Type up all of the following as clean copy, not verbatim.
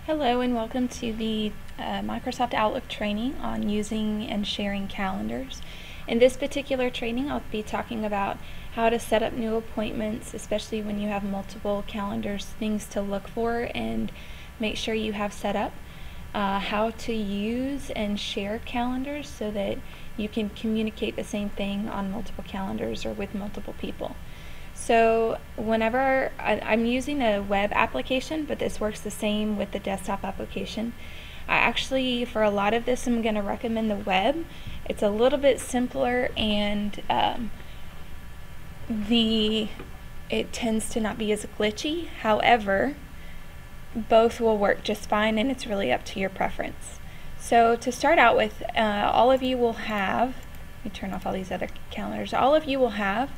Hello and welcome to the Microsoft Outlook training on using and sharing calendars. In this particular training, I'll be talking about how to set up new appointments, especially when you have multiple calendars, things to look for and make sure you have set up, how to use and share calendars so that you can communicate the same thing on multiple calendars or with multiple people. So whenever I'm using a web application, but this works the same with the desktop application. I actually, for a lot of this, I'm going to recommend the web. It's a little bit simpler and it tends to not be as glitchy. However, both will work just fine and it's really up to your preference. So to start out with, all of you will have, let me turn off all these other calendars, all of you will have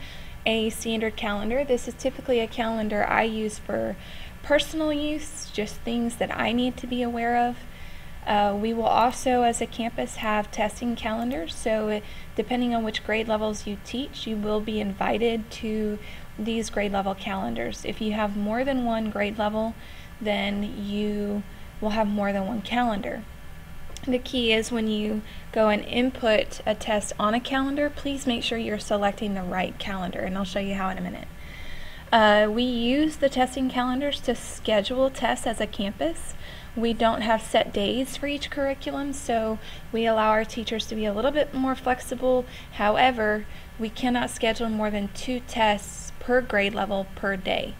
a standard calendar. This is typically a calendar I use for personal use, just things that I need to be aware of. We will also, as a campus, have testing calendars, so depending on which grade levels you teach, you will be invited to these grade level calendars. If you have more than one grade level, then you will have more than one calendar. The key is when you go and input a test on a calendar, please make sure you're selecting the right calendar, and I'll show you how in a minute. We use the testing calendars to schedule tests as a campus. We don't have set days for each curriculum, so we allow our teachers to be a little bit more flexible. However, we cannot schedule more than 2 tests per grade level per day.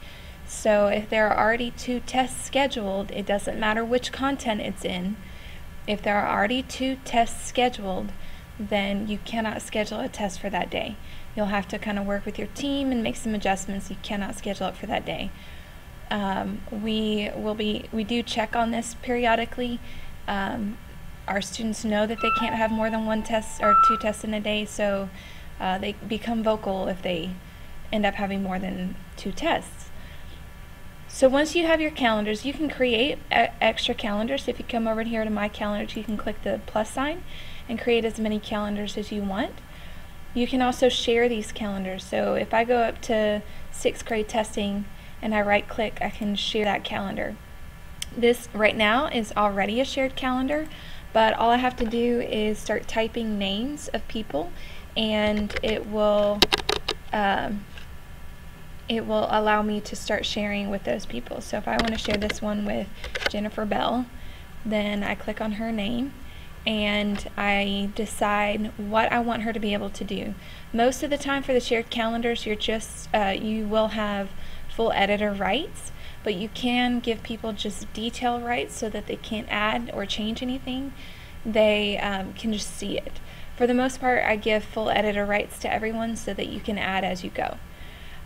So if there are already 2 tests scheduled, it doesn't matter which content it's in. If there are already 2 tests scheduled, then you cannot schedule a test for that day. You'll have to kind of work with your team and make some adjustments. You cannot schedule it for that day. We do check on this periodically. Our students know that they can't have more than 1 test or 2 tests in a day, so they become vocal if they end up having more than 2 tests. So once you have your calendars, you can create extra calendars. If you come over here to My Calendars, you can click the plus sign and create as many calendars as you want. You can also share these calendars. So if I go up to 6th grade testing and I right click, I can share that calendar. This right now is already a shared calendar, but all I have to do is start typing names of people and it will allow me to start sharing with those people. So if I want to share this one with Jennifer Bell, then I click on her name and I decide what I want her to be able to do. Most of the time for the shared calendars, you will have full editor rights, but you can give people just detail rights so that they can't add or change anything. They can just see it. For the most part, I give full editor rights to everyone so that you can add as you go.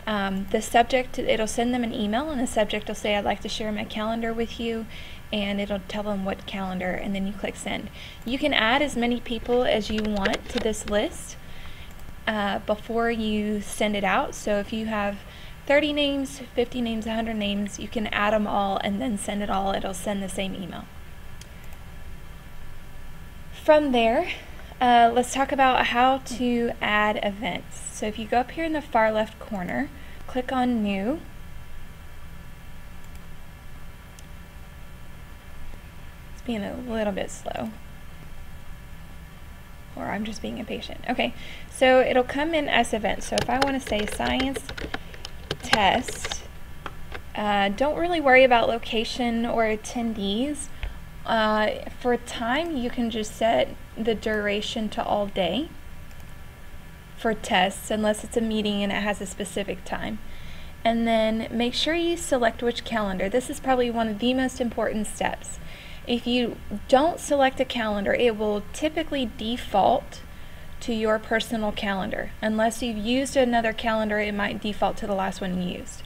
The subject, it'll send them an email and the subject will say, I'd like to share my calendar with you, and it'll tell them what calendar, and then you click send. You can add as many people as you want to this list before you send it out. So if you have 30 names, 50 names, 100 names, you can add them all and then send it all. It'll send the same email. From there, let's talk about how to add events. So if you go up here in the far left corner, click on New. It's being a little bit slow. Or I'm just being impatient. Okay, so it'll come in as events. So if I want to say science test, don't really worry about location or attendees. For time, you can just set the duration to all day for tests, unless it's a meeting and it has a specific time. And then make sure you select which calendar. This is probably one of the most important steps. If you don't select a calendar, it will typically default to your personal calendar. Unless you've used another calendar, it might default to the last one you used.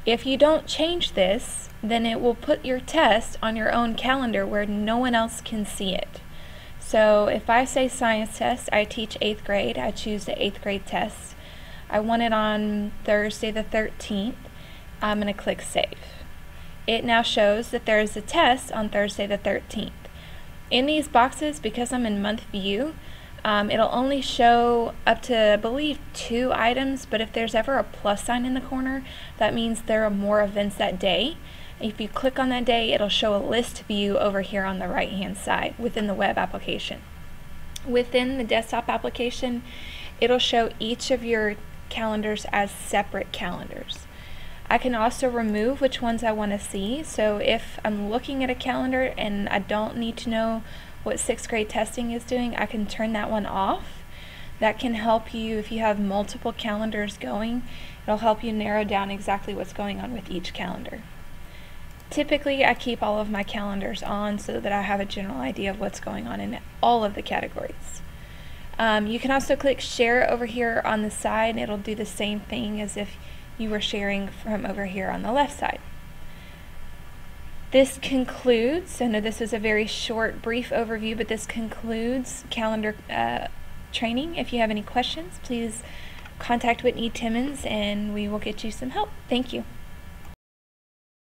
If you don't change this, then it will put your test on your own calendar where no one else can see it. So if I say science test, I teach 8th grade, I choose the 8th grade test. I want it on Thursday the 13th. I'm going to click save. It now shows that there is a test on Thursday the 13th. In these boxes, because I'm in month view, it'll only show up to, I believe, 2 items, but if there's ever a plus sign in the corner, that means there are more events that day. If you click on that day, it'll show a list view over here on the right hand side within the web application. Within the desktop application, it'll show each of your calendars as separate calendars. I can also remove which ones I want to see. So if I'm looking at a calendar and I don't need to know what 6th grade testing is doing, I can turn that one off. That can help you if you have multiple calendars going. It'll help you narrow down exactly what's going on with each calendar. Typically, I keep all of my calendars on so that I have a general idea of what's going on in all of the categories. You can also click share over here on the side. It'll do the same thing as if you were sharing from over here on the left side. This concludes, I know this is a very short, brief overview, but this concludes calendar training. If you have any questions, please contact Whitney Timmons and we will get you some help. Thank you.